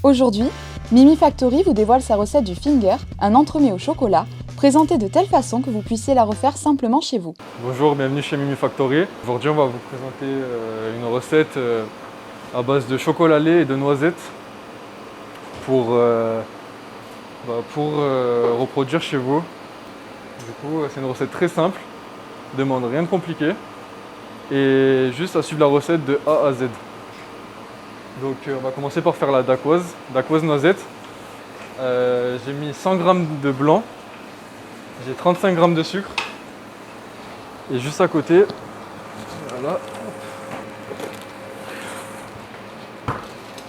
Aujourd'hui, Mimi Factory vous dévoile sa recette du finger, un entremets au chocolat, présenté de telle façon que vous puissiez la refaire simplement chez vous. Bonjour, bienvenue chez Mimi Factory. Aujourd'hui, on va vous présenter une recette à base de chocolat lait et de noisettes pour, reproduire chez vous. Du coup, c'est une recette très simple, ne demande rien de compliqué et juste à suivre la recette de A à Z. Donc, on va commencer par faire la dacquoise noisette. J'ai mis 100 g de blanc, j'ai 35 g de sucre et juste à côté, voilà,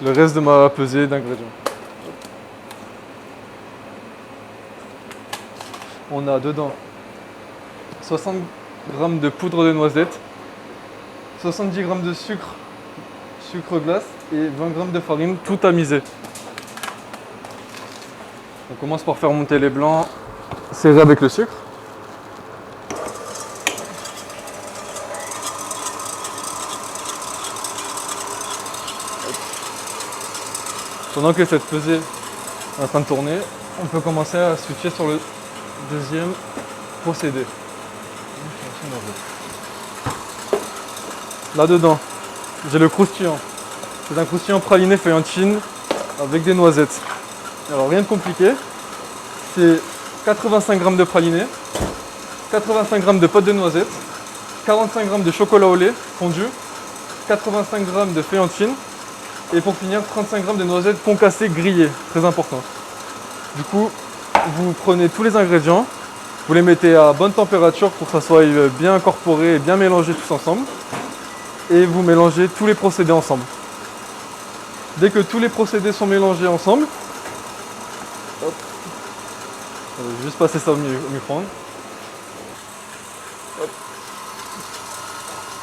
le reste de ma pesée d'ingrédients. On a dedans 60 g de poudre de noisette, 70 g de sucre glace et 20 g de farine, tout tamisé. On commence par faire monter les blancs serrés avec le sucre. Pendant que cette pesée est en train de tourner, on peut commencer à switcher sur le deuxième procédé. Là-dedans, j'ai le croustillant. C'est un croustillant praliné feuillantine avec des noisettes. Alors rien de compliqué, c'est 85 g de praliné, 85 g de pâte de noisettes, 45 g de chocolat au lait fondu, 85 g de feuillantine et pour finir 35 g de noisettes concassées grillées, très important. Du coup, vous prenez tous les ingrédients, vous les mettez à bonne température pour que ça soit bien incorporé et bien mélangé tous ensemble. Et vous mélangez tous les procédés ensemble. Dès que tous les procédés sont mélangés ensemble, hop, on va juste passer ça au micro-ondes.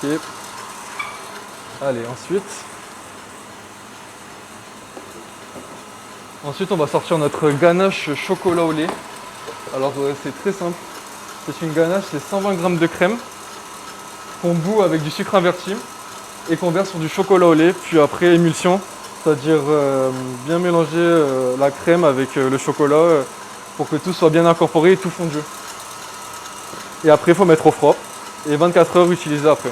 Ok. Allez, ensuite on va sortir notre ganache chocolat au lait. Alors c'est très simple. C'est une ganache, c'est 120 g de crème qu'on bout avec du sucre inverti et qu'on verse sur du chocolat au lait, puis après émulsion, c'est-à-dire bien mélanger la crème avec le chocolat pour que tout soit bien incorporé et tout fondu. Et après il faut mettre au froid et 24 heures utiliser après.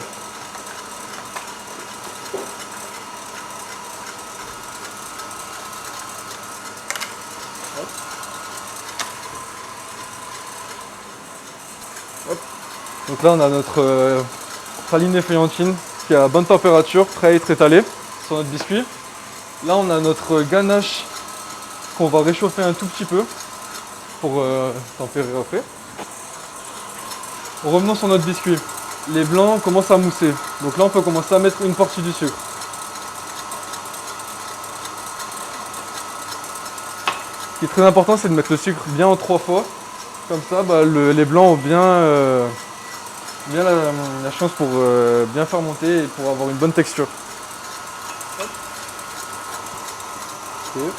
Hop. Donc là on a notre praliné feuillantine qui est à bonne température, prêt à être étalé sur notre biscuit. Là on a notre ganache qu'on va réchauffer un tout petit peu pour tempérer après. Revenons sur notre biscuit. Les blancs commencent à mousser. Donc là on peut commencer à mettre une partie du sucre. Ce qui est très important, c'est de mettre le sucre bien en 3 fois. Comme ça les blancs ont bien la chance pour bien faire monter et pour avoir une bonne texture. Okay.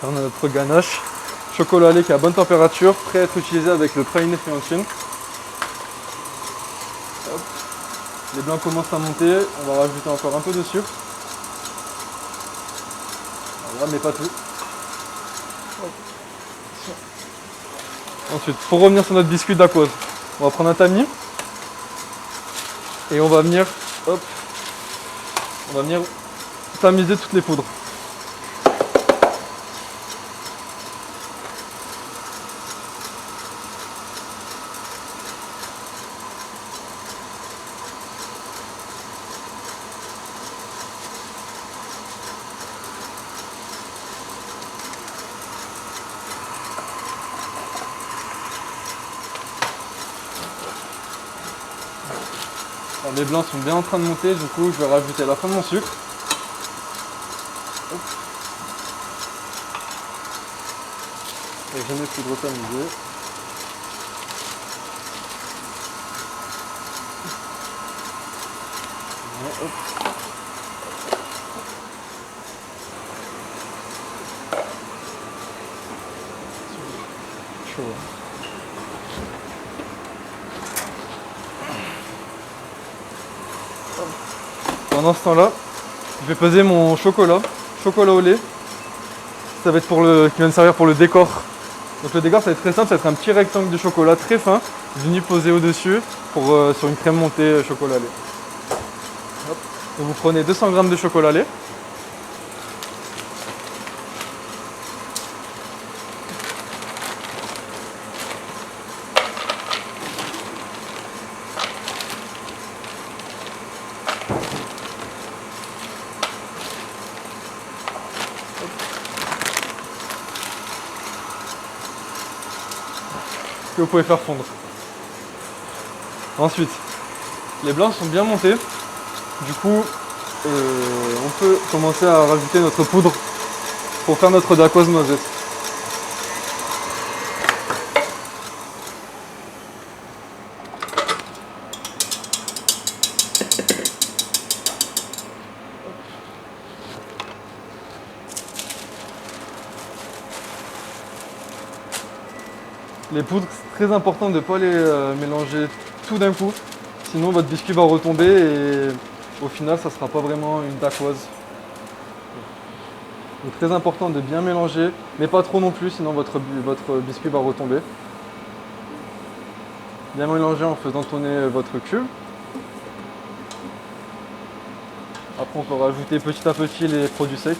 On a notre ganache chocolat lait qui est à bonne température, prêt à être utilisé avec le praliné feuillantine. Les blancs commencent à monter, on va rajouter encore un peu de sucre. Voilà, mais pas tout. Ensuite, pour revenir sur notre biscuit dacquoise, on va prendre un tamis et on va venir tamiser toutes les poudres. Alors, les blancs sont bien en train de monter, du coup je vais rajouter à la fin de mon sucre. Hop. Et je mets poudre tamisée. Hop. Chaud. Pendant ce temps-là, je vais peser mon chocolat au lait. Ça va être qui va me servir pour le décor. Donc le décor, ça va être très simple, ça va être un petit rectangle de chocolat très fin, venu poser au-dessus sur une crème montée chocolat lait. Hop. Donc vous prenez 200 g de chocolat lait. Que vous pouvez faire fondre. Ensuite, les blancs sont bien montés. Du coup, on peut commencer à rajouter notre poudre pour faire notre dacquoise noisette. Les poudres, c'est très important de ne pas les mélanger tout d'un coup, sinon votre biscuit va retomber et au final ça ne sera pas vraiment une dacquoise. Donc très important de bien mélanger, mais pas trop non plus, sinon votre biscuit va retomber. Bien mélanger en faisant tourner votre cube. Après on peut rajouter petit à petit les produits secs.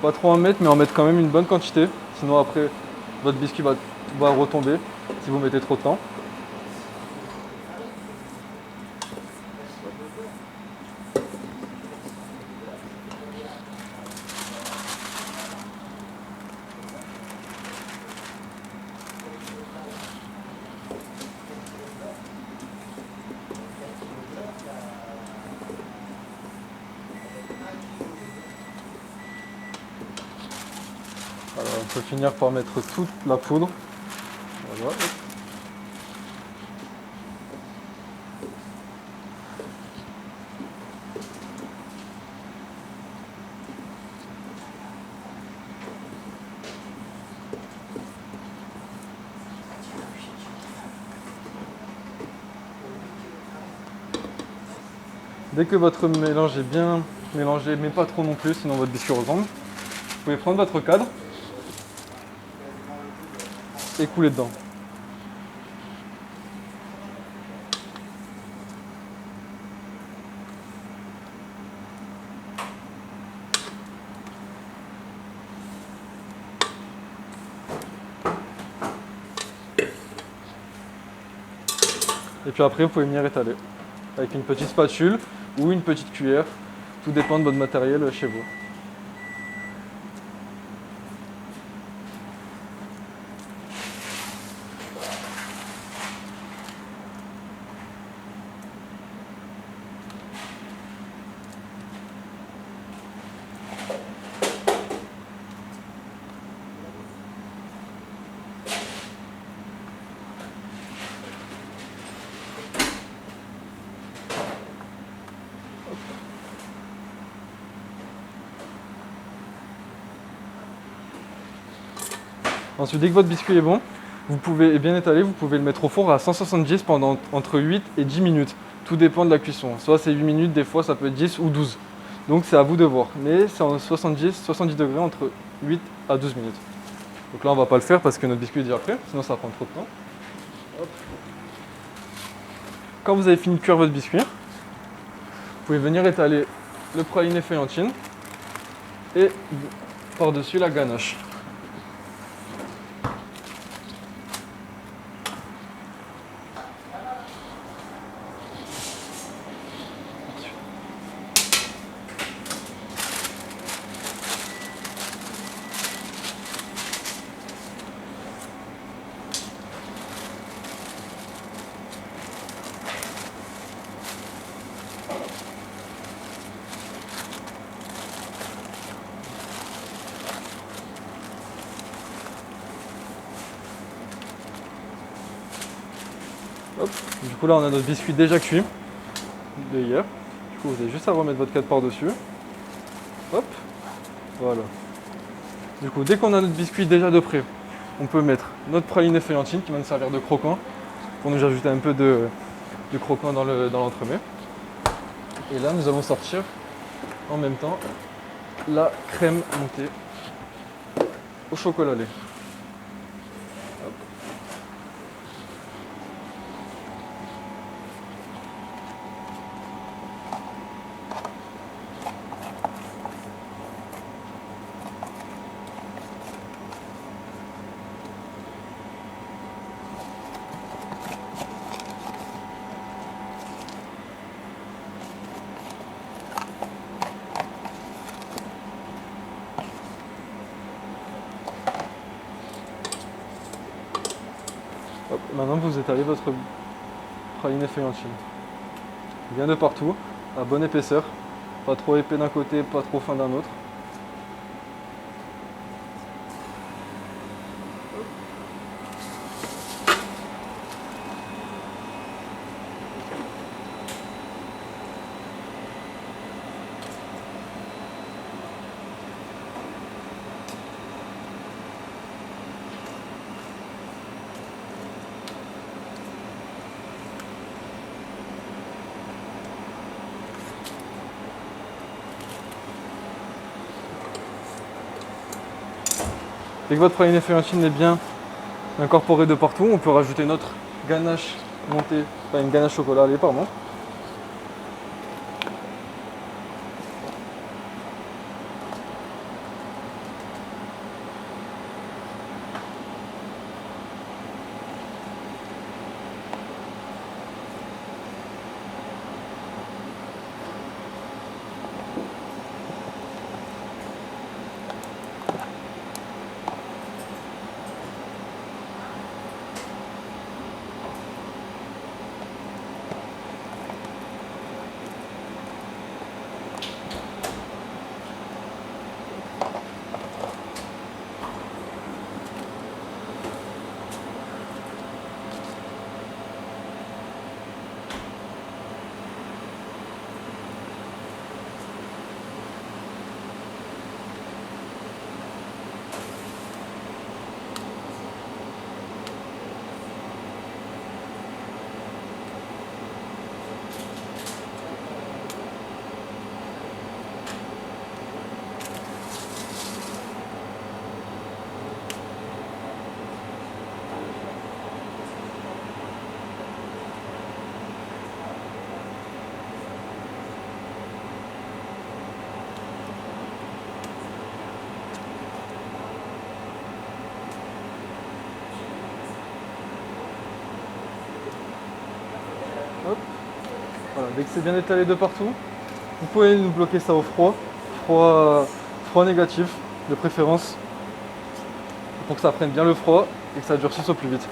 Pas trop en mettre, mais en mettre quand même une bonne quantité. Sinon après, votre biscuit va retomber si vous mettez trop de temps. Alors, on peut finir par mettre toute la poudre. Voilà. Dès que votre mélange est bien mélangé, mais pas trop non plus, sinon votre biscuit retombe, vous pouvez prendre votre cadre et couler dedans. Et puis après, vous pouvez venir étaler avec une petite spatule ou une petite cuillère. Tout dépend de votre matériel chez vous. Ensuite, dès que votre biscuit est bon, vous pouvez bien étaler, vous pouvez le mettre au four à 170 pendant entre 8 et 10 minutes. Tout dépend de la cuisson. Soit c'est 8 minutes, des fois ça peut être 10 ou 12. Donc c'est à vous de voir. Mais c'est en 70 degrés entre 8 à 12 minutes. Donc là on va pas le faire parce que notre biscuit est déjà prêt, sinon ça va prendre trop de temps. Hop. Quand vous avez fini de cuire votre biscuit, vous pouvez venir étaler le praliné feuillantine et par-dessus la ganache. Hop. Du coup là on a notre biscuit déjà cuit de hier. Du coup vous avez juste à remettre votre cadre par-dessus. Hop. Voilà. Du coup dès qu'on a notre biscuit déjà de près, on peut mettre notre praliné feuillantine qui va nous servir de croquant pour nous ajouter un peu de croquant dans l'entremet. Et là, nous allons sortir en même temps la crème montée au chocolat lait. Hop. Hop, maintenant vous étalez votre praliné feuillantine. Bien de partout, à bonne épaisseur, pas trop épais d'un côté, pas trop fin d'un autre. Dès que votre praliné feuillantine est bien incorporé de partout, on peut rajouter notre ganache montée, enfin une ganache chocolat à lait, pardon. Hop. Voilà, dès que c'est bien étalé de partout, vous pouvez nous bloquer ça au froid, froid négatif de préférence, pour que ça prenne bien le froid et que ça durcisse au plus vite.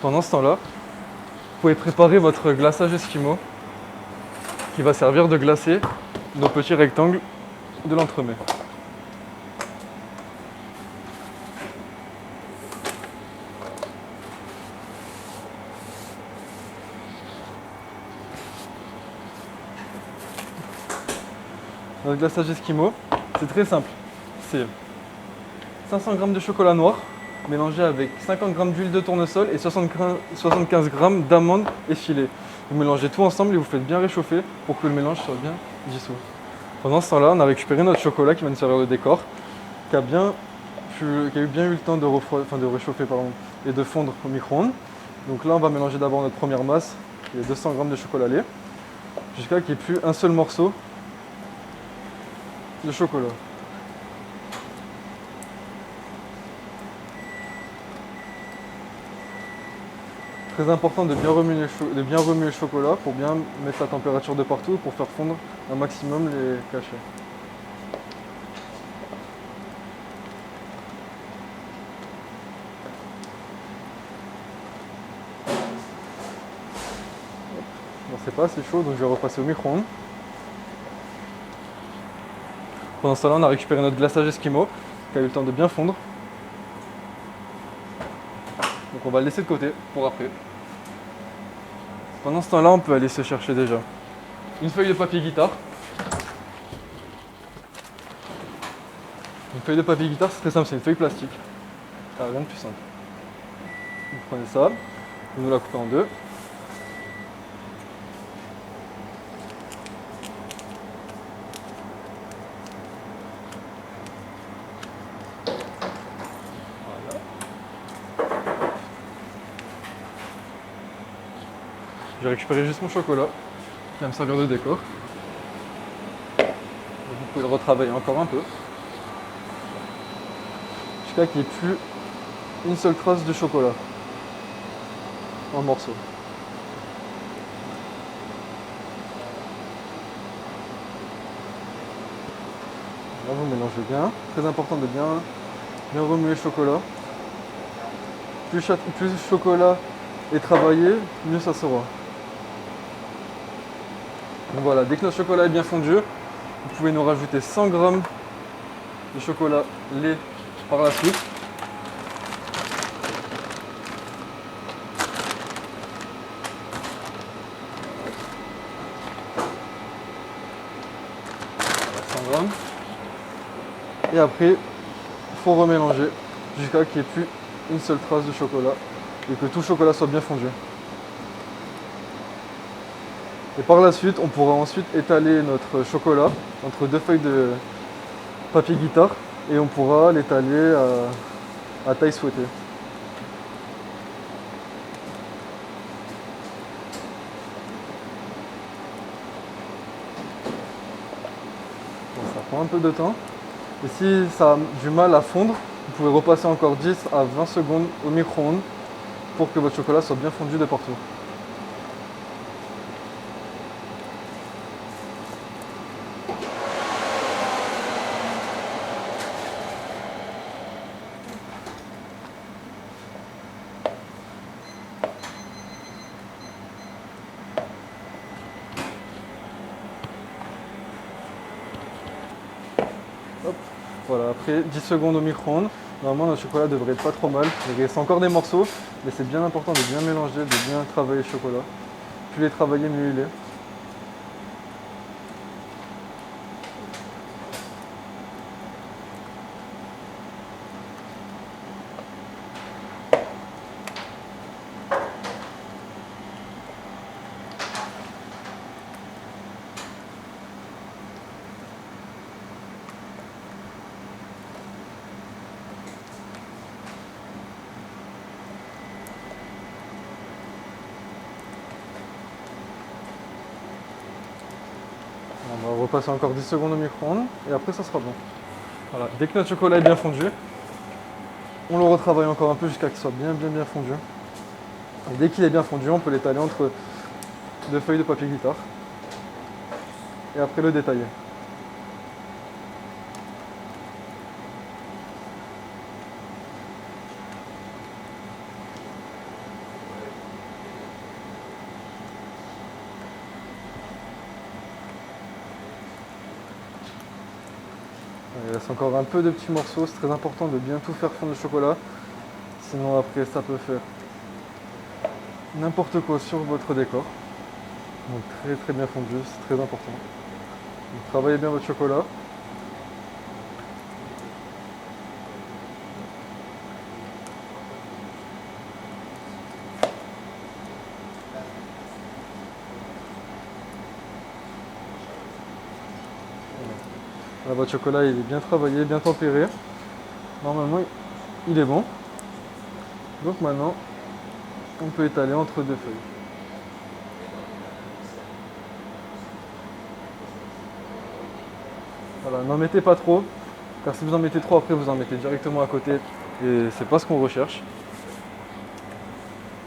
Pendant ce temps-là, vous pouvez préparer votre glaçage esquimau qui va servir de glacer nos petits rectangles de l'entremet. Notre glaçage esquimau, c'est très simple. C'est 500 g de chocolat noir mélangé avec 50 g d'huile de tournesol et 75 g d'amandes effilées. Vous mélangez tout ensemble et vous faites bien réchauffer pour que le mélange soit bien dissous. Pendant ce temps-là, on a récupéré notre chocolat qui va nous servir de décor, qui a eu bien eu le temps de réchauffer et de fondre au micro-ondes. Donc là, on va mélanger d'abord notre première masse, les 200 g de chocolat lait, jusqu'à qu'il n'y ait plus un seul morceau de chocolat. Très important de bien remuer le chocolat pour bien mettre la température de partout pour faire fondre un maximum les cachets. Bon, c'est pas assez chaud, donc je vais repasser au micro-ondes. Pendant ce temps-là, on a récupéré notre glaçage esquimau qui a eu le temps de bien fondre. Donc on va le laisser de côté pour après. Pendant ce temps-là, on peut aller se chercher déjà une feuille de papier guitare. Une feuille de papier guitare, c'est très simple, c'est une feuille plastique. Rien de plus simple. Vous prenez ça, Vous nous la coupez en deux. Voilà. J'ai récupéré juste mon chocolat qui va me servir de décor. Vous pouvez le retravailler encore un peu jusqu'à qu'il n'y ait plus une seule trace de chocolat en morceaux. Là vous mélangez bien, très important de bien remuer le chocolat. Plus le chocolat est travaillé, mieux ça sera. Donc voilà, dès que notre chocolat est bien fondu, vous pouvez nous rajouter 100 g de chocolat lait par la suite. Voilà, 100 g. Et après, il faut remélanger jusqu'à qu'il n'y ait plus une seule trace de chocolat et que tout le chocolat soit bien fondu. Et par la suite, on pourra ensuite étaler notre chocolat entre deux feuilles de papier guitare et on pourra l'étaler à taille souhaitée. Bon, ça prend un peu de temps. Et si ça a du mal à fondre, vous pouvez repasser encore 10 à 20 secondes au micro-ondes pour que votre chocolat soit bien fondu de partout. Hop. Voilà, après 10 secondes au micro-ondes, normalement notre chocolat devrait être pas trop mal. Il reste encore des morceaux, mais c'est bien important de bien mélanger, de bien travailler le chocolat. Plus les travailler, mieux il est. On va repasser encore 10 secondes au micro-ondes et après ça sera bon. Voilà, dès que notre chocolat est bien fondu, on le retravaille encore un peu jusqu'à qu'il soit bien fondu. Et dès qu'il est bien fondu, on peut l'étaler entre deux feuilles de papier guitare et après le détailler. Il reste encore un peu de petits morceaux, c'est très important de bien tout faire fondre le chocolat, sinon après ça peut faire n'importe quoi sur votre décor. Donc très bien fondu, c'est très important. Donc, travaillez bien votre chocolat. Là, votre chocolat il est bien travaillé, bien tempéré. Normalement il est bon. Donc maintenant on peut étaler entre deux feuilles. Voilà, n'en mettez pas trop, car si vous en mettez trop après vous en mettez directement à côté et c'est pas ce qu'on recherche.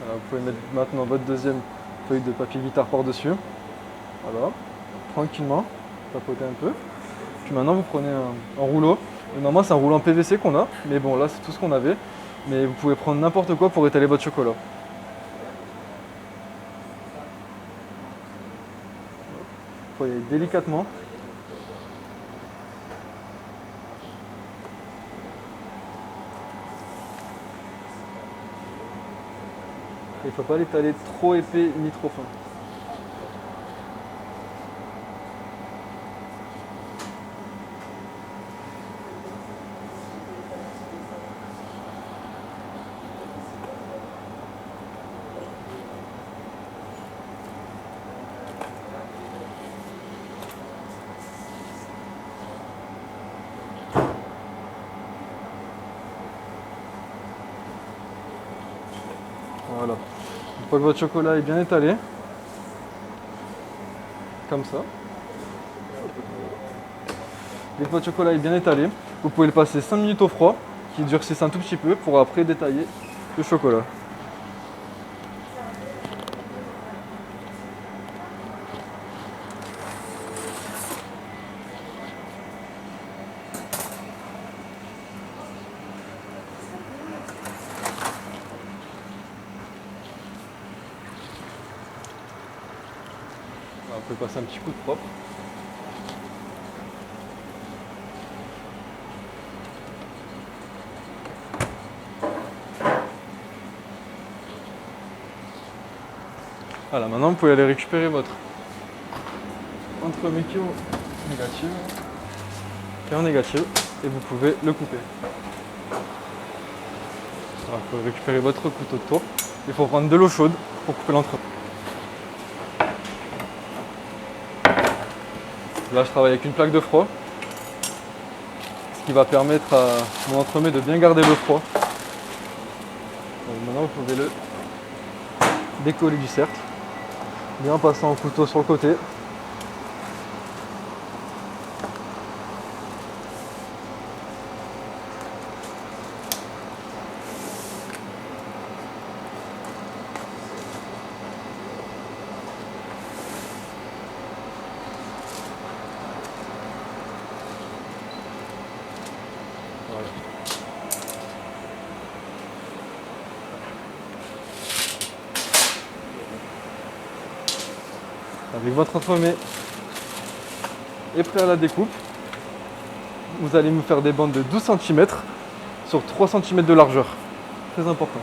Voilà, vous pouvez mettre maintenant votre deuxième feuille de papier guitare par-dessus. Voilà, tranquillement, tapoter un peu. Puis maintenant vous prenez un rouleau. Et normalement c'est un rouleau en PVC qu'on a, mais bon là c'est tout ce qu'on avait. Mais vous pouvez prendre n'importe quoi pour étaler votre chocolat. Vous voyez délicatement. Il ne faut pas l'étaler trop épais ni trop fin. Voilà. Une fois que votre chocolat est bien étalé, comme ça. Dès que votre chocolat est bien étalé, vous pouvez le passer 5 minutes au froid, qui durcisse un tout petit peu pour après détailler le chocolat. Voilà, vous pouvez passer un petit coup de propre. Voilà, maintenant vous pouvez aller récupérer votre entremets qui est au négatif et en négatif et vous pouvez le couper. Alors, vous pouvez récupérer votre couteau de tour. Il faut prendre de l'eau chaude pour couper l'entremet. Là je travaille avec une plaque de froid, ce qui va permettre à mon entremets de bien garder le froid. Donc maintenant vous pouvez le décoller du cercle, bien en passant au couteau sur le côté. Voilà. Avec votre entremets est prêt à la découpe, vous allez me faire des bandes de 12 cm sur 3 cm de largeur. Très important.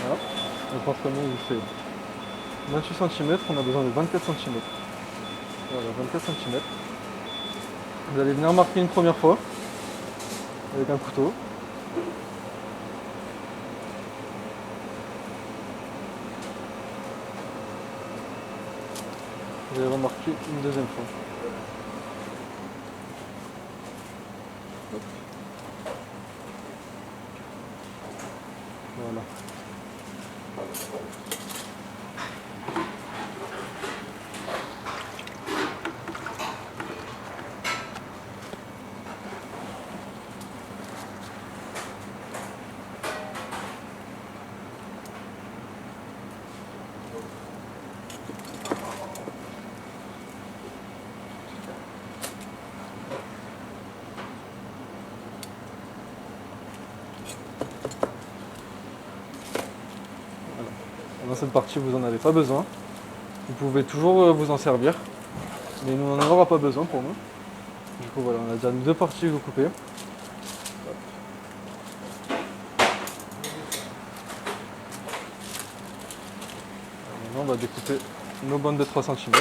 Voilà. Notre entremets il fait 28 cm, on a besoin de 24 cm. Voilà, 24 cm. Vous allez venir marquer une première fois avec un couteau. Vous allez remarquer une deuxième fois. Hop. Voilà. Dans cette partie, vous n'en avez pas besoin. Vous pouvez toujours vous en servir, mais nous, on n'en aura pas besoin pour nous. Du coup, voilà, on a déjà deux parties vous coupez. Maintenant, on va découper nos bandes de 3 cm.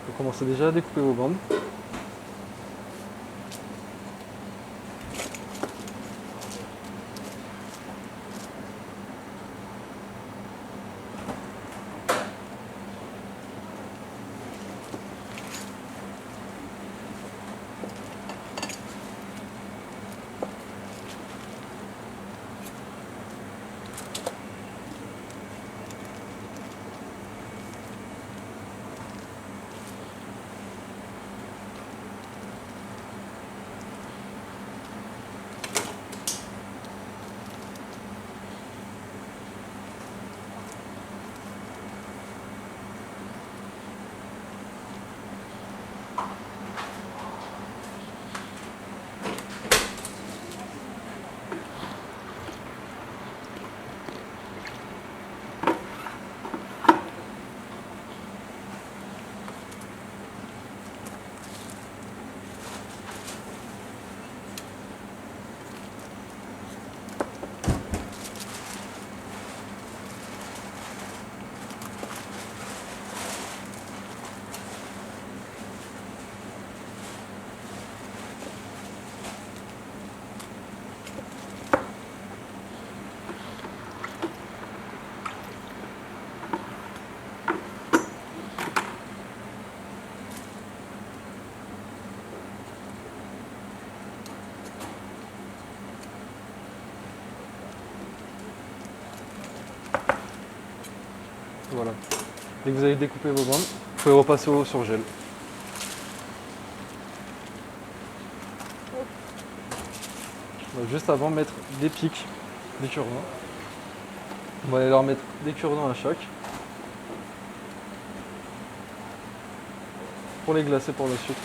Vous commencez déjà à découper vos bandes. Voilà. Dès que vous avez découpé vos bandes, vous pouvez repasser au surgel. On va juste avant mettre des pics, des cure-dents. On va aller leur mettre des cure-dents à chaque pour les glacer pour la suite.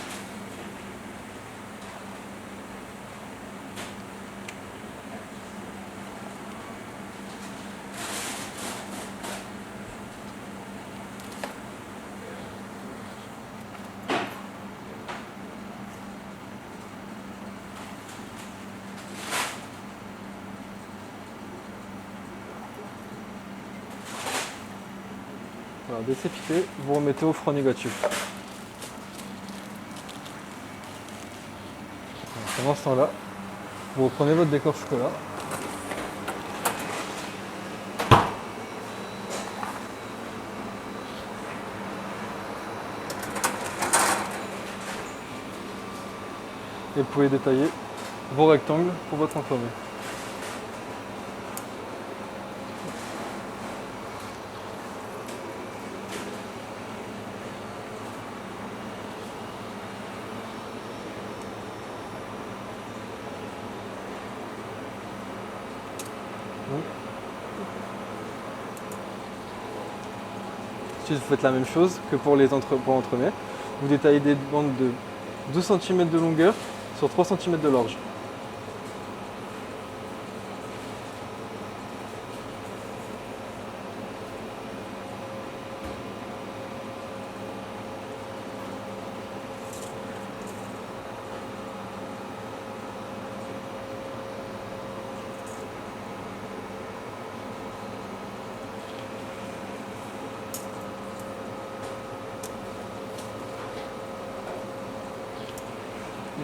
Voilà, dès que c'est piqué, vous remettez au froid négatif. Pendant ce temps-là, vous reprenez votre décor chocolat. Et vous pouvez détailler vos rectangles pour votre entremets. Ensuite, vous faites la même chose que pour les entremets. Vous détaillez des bandes de 2 cm de longueur sur 3 cm de large.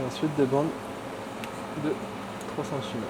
Et ensuite des bandes de 3 cm.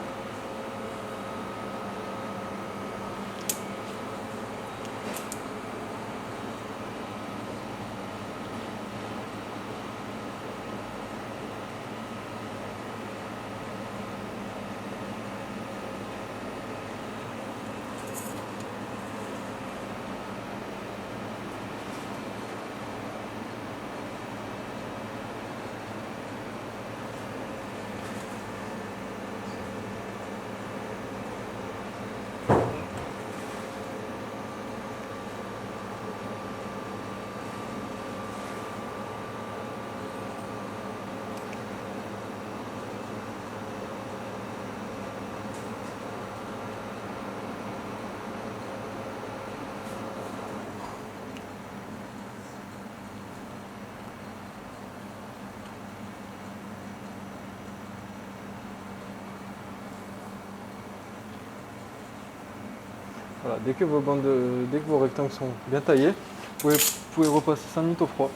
Voilà, dès que vos rectangles sont bien taillés, vous pouvez repasser 5 minutes au froid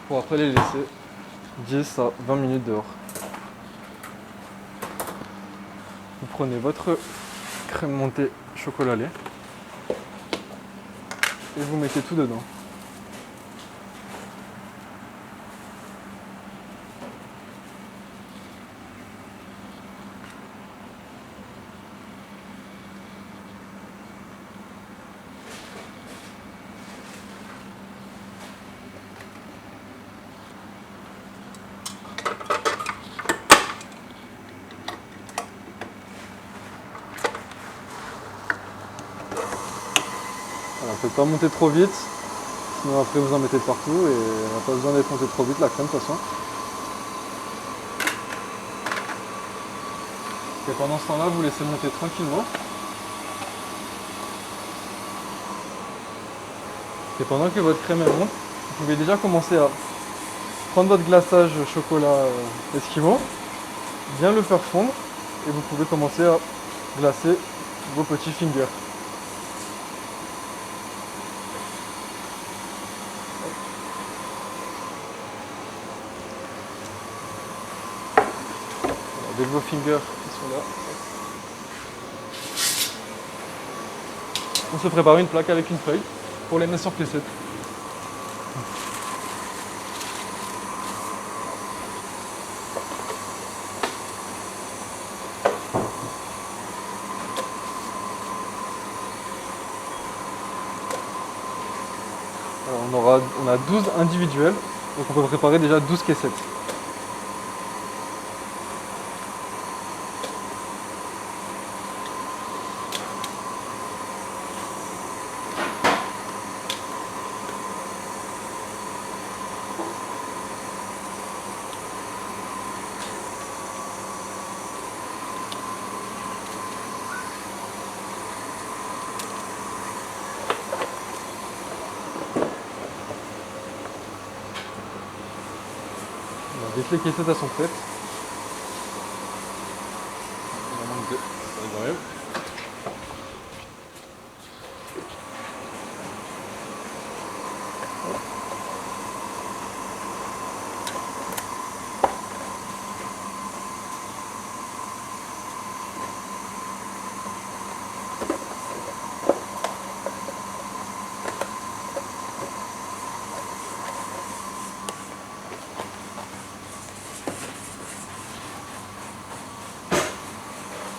pour après les laisser 10 à 20 minutes dehors. Vous prenez votre crème montée chocolat lait et vous mettez tout dedans. Voilà, ne faites pas monter trop vite, sinon après vous en mettez partout et on n'a pas besoin d'être monté trop vite la crème de toute façon. Et pendant ce temps-là, vous laissez monter tranquillement. Et pendant que votre crème elle monte, vous pouvez déjà commencer à prendre votre glaçage chocolat Esquimau, bien le faire fondre et vous pouvez commencer à glacer vos petits fingers. Avec vos fingers qui sont là, on se prépare une plaque avec une feuille pour les mettre sur P7. On a 12 individuels, donc on peut préparer déjà 12 caissettes. Dès que les caissettes elles sont prêtes, il en manque deux, ça arrive.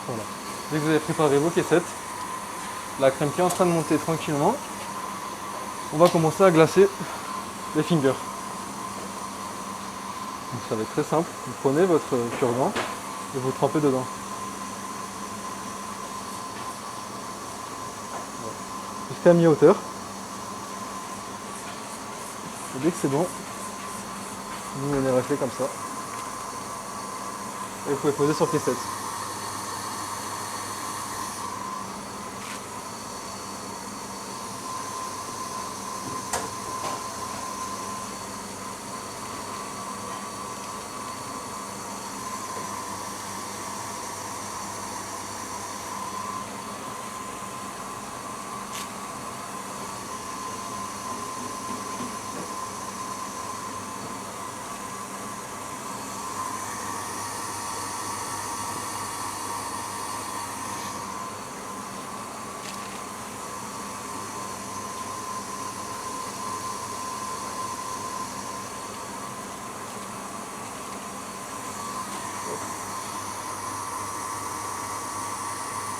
Voilà. Dès que vous avez préparé vos caissettes, la crème qui est en train de monter tranquillement, on va commencer à glacer les fingers. Donc ça va être très simple, vous prenez votre cure-dent et vous trempez dedans. Voilà. Jusqu'à mi-hauteur. Et dès que c'est bon, vous venez rester comme ça. Et vous pouvez poser sur caissette.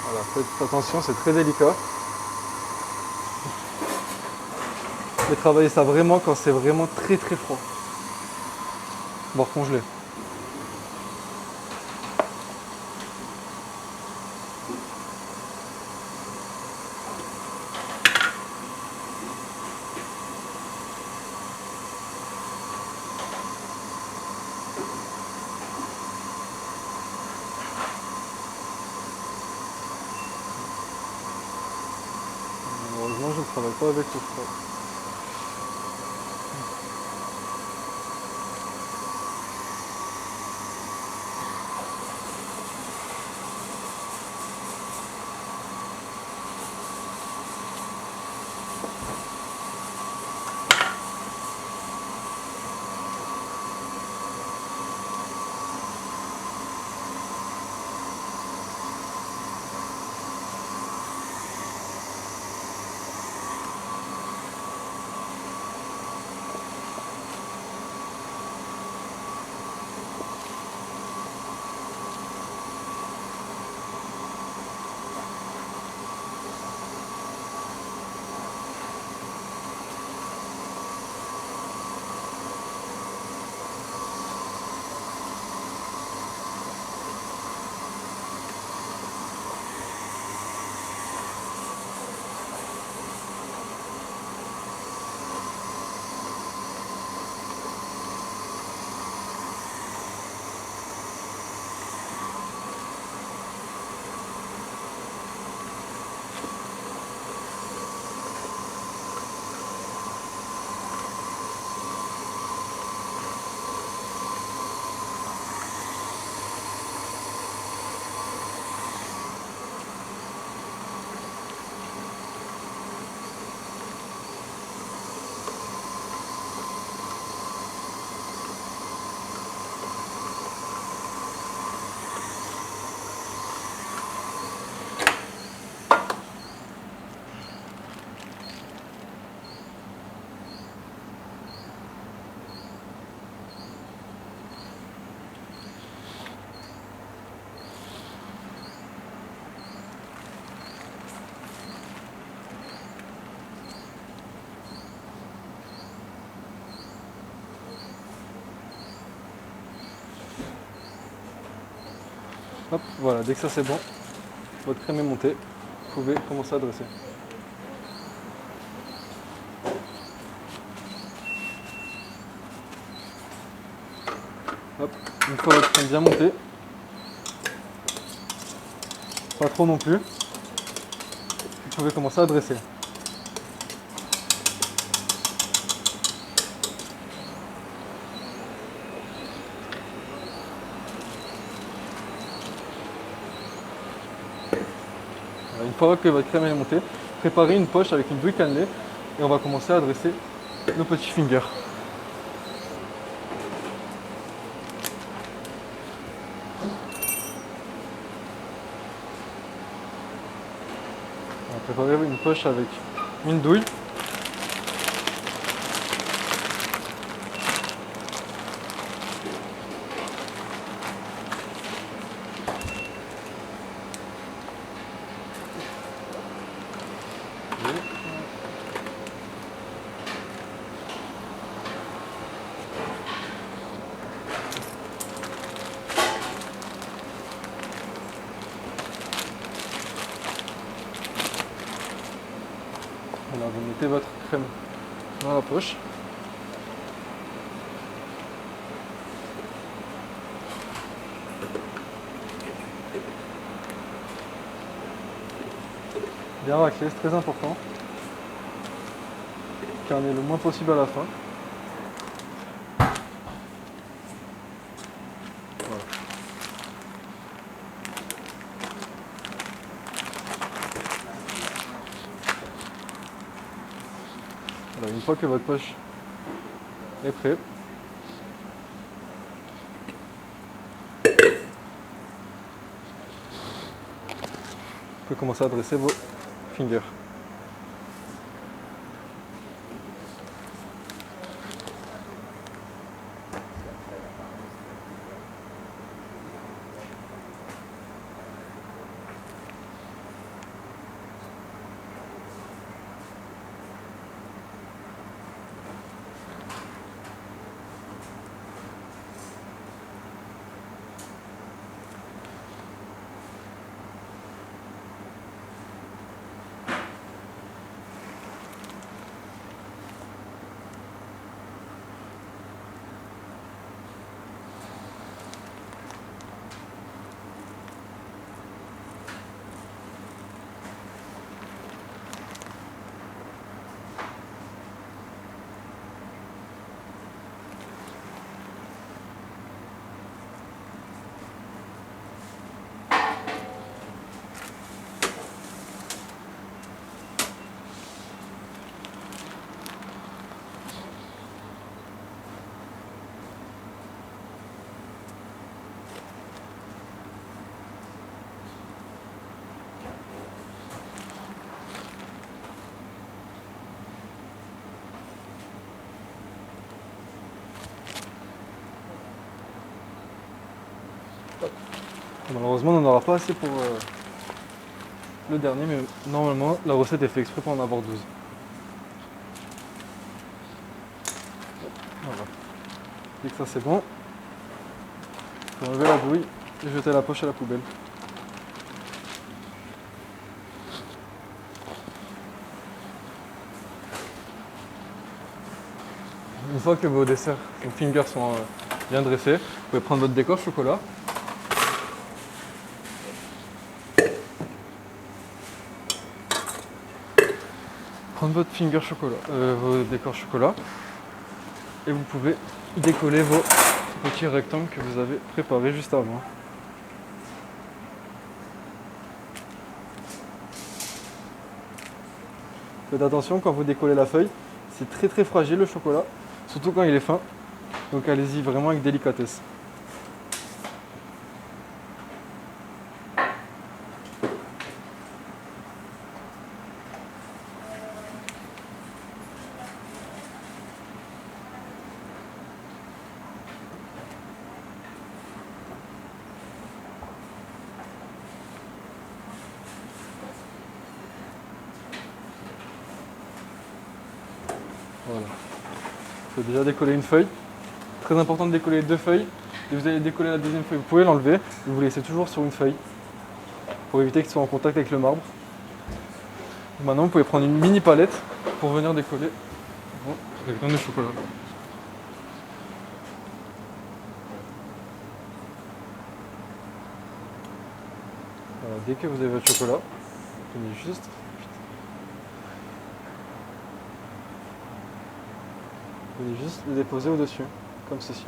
Voilà, faites attention, c'est très délicat. Et travaillez ça vraiment quand c'est vraiment très très froid, voire congelé. Malheureusement, je ne travaille pas avec le froid. Hop, voilà, dès que ça c'est bon, votre crème est montée, vous pouvez commencer à dresser. Hop, une fois votre crème bien montée, pas trop non plus, vous pouvez commencer à dresser. Voilà, une fois que votre crème est montée, préparez une poche avec une douille cannelée et on va commencer à dresser nos petits fingers. On va préparer une poche avec une douille. Voilà, vous mettez votre crème dans la poche. Bien raclé, c'est très important. Car on est le moins possible à la fin. Voilà. Voilà, une fois que votre poche est prête, vous pouvez commencer à dresser vos fingers. Malheureusement, on n'en aura pas assez pour le dernier, mais normalement, la recette est faite exprès pour en avoir 12. Voilà. Dès que ça c'est bon, vous enlevez la douille et jetez la poche à la poubelle. Une fois que vos desserts, vos fingers sont bien dressés, vous pouvez prendre votre décor chocolat. Prendre votre finger chocolat, vos décors chocolat, et vous pouvez décoller vos petits rectangles que vous avez préparés juste avant. Faites attention quand vous décollez la feuille, c'est très très fragile le chocolat, surtout quand il est fin, donc allez-y vraiment avec délicatesse. Voilà. Vous pouvez déjà décoller une feuille. Très important de décoller 2 feuilles et vous allez décoller la deuxième feuille. Vous pouvez l'enlever, vous laissez toujours sur une feuille pour éviter qu'il soit en contact avec le marbre. Maintenant, vous pouvez prendre une mini palette pour venir décoller avec le chocolat. Voilà, dès que vous avez votre chocolat, vous venez juste le déposer au-dessus, comme ceci.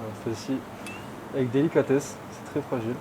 On fait ici avec délicatesse, c'est très fragile.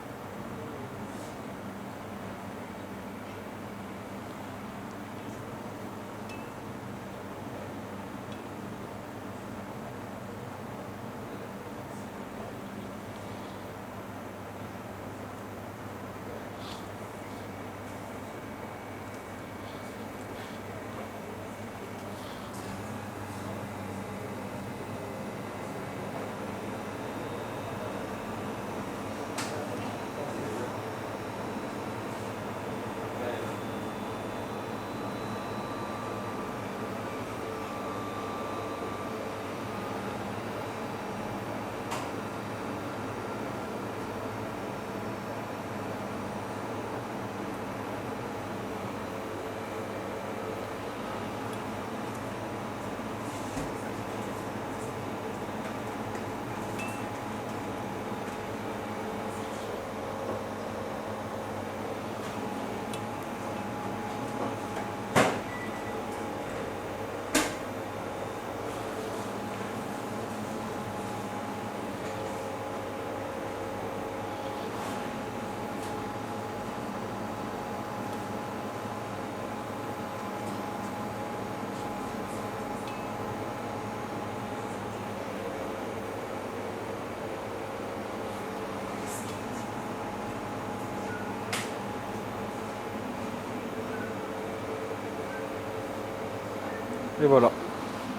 Et voilà,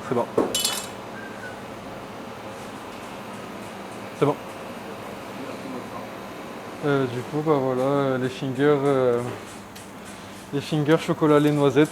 c'est bon. C'est bon. Du coup, bah voilà, les fingers chocolat lait noisette.